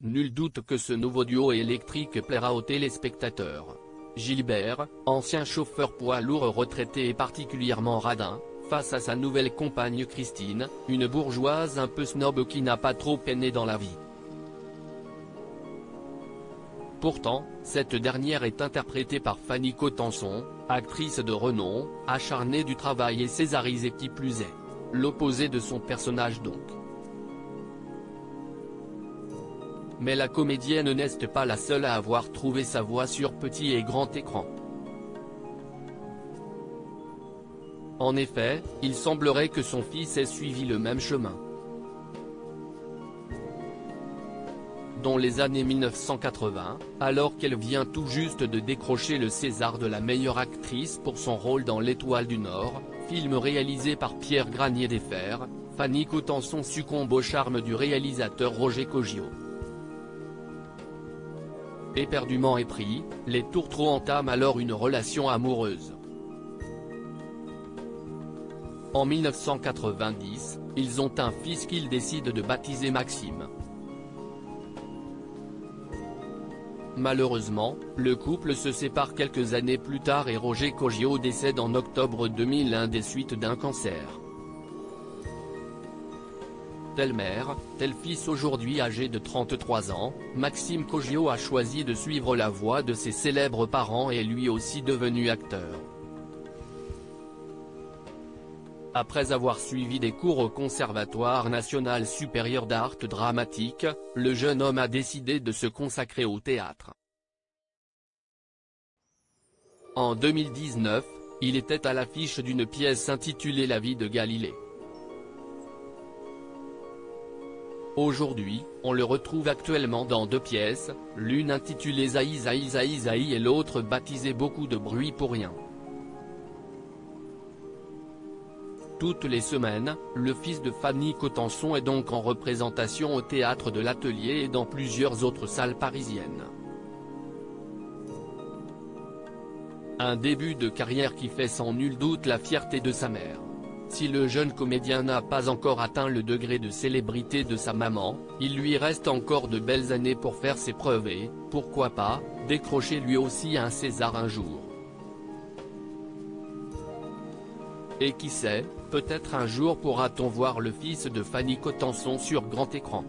Nul doute que ce nouveau duo électrique plaira aux téléspectateurs. Gilbert, ancien chauffeur poids lourd retraité et particulièrement radin, face à sa nouvelle compagne Christine, une bourgeoise un peu snob qui n'a pas trop peiné dans la vie. Pourtant, cette dernière est interprétée par Fanny Cotenson, actrice de renom, acharnée du travail et césarisée qui plus est. L'opposé de son personnage donc. Mais la comédienne n'est pas la seule à avoir trouvé sa voie sur petit et grand écran. En effet, il semblerait que son fils ait suivi le même chemin. Dans les années 1980, alors qu'elle vient tout juste de décrocher le César de la meilleure actrice pour son rôle dans L'Étoile du Nord, film réalisé par Pierre Granier-Desfer, Fanny Cotenson succombe au charme du réalisateur Roger Coggio. Éperdument épris, les tourtereaux entament alors une relation amoureuse. En 1990, ils ont un fils qu'ils décident de baptiser Maxime. Malheureusement, le couple se sépare quelques années plus tard et Roger Coggio décède en octobre 2001 des suites d'un cancer. Telle mère, tel fils. Aujourd'hui âgé de 33 ans, Maxime Coggio a choisi de suivre la voie de ses célèbres parents et est lui aussi devenu acteur. Après avoir suivi des cours au Conservatoire national supérieur d'art dramatique, le jeune homme a décidé de se consacrer au théâtre. En 2019, il était à l'affiche d'une pièce intitulée La vie de Galilée. Aujourd'hui, on le retrouve actuellement dans deux pièces, l'une intitulée Zaï Zaï Zaï Zaï et l'autre baptisée Beaucoup de bruit pour rien. Toutes les semaines, le fils de Fanny Cotenson est donc en représentation au théâtre de l'Atelier et dans plusieurs autres salles parisiennes. Un début de carrière qui fait sans nul doute la fierté de sa mère. Si le jeune comédien n'a pas encore atteint le degré de célébrité de sa maman, il lui reste encore de belles années pour faire ses preuves et, pourquoi pas, décrocher lui aussi un César un jour. Et qui sait, peut-être un jour pourra-t-on voir le fils de Fanny Cotenson sur grand écran.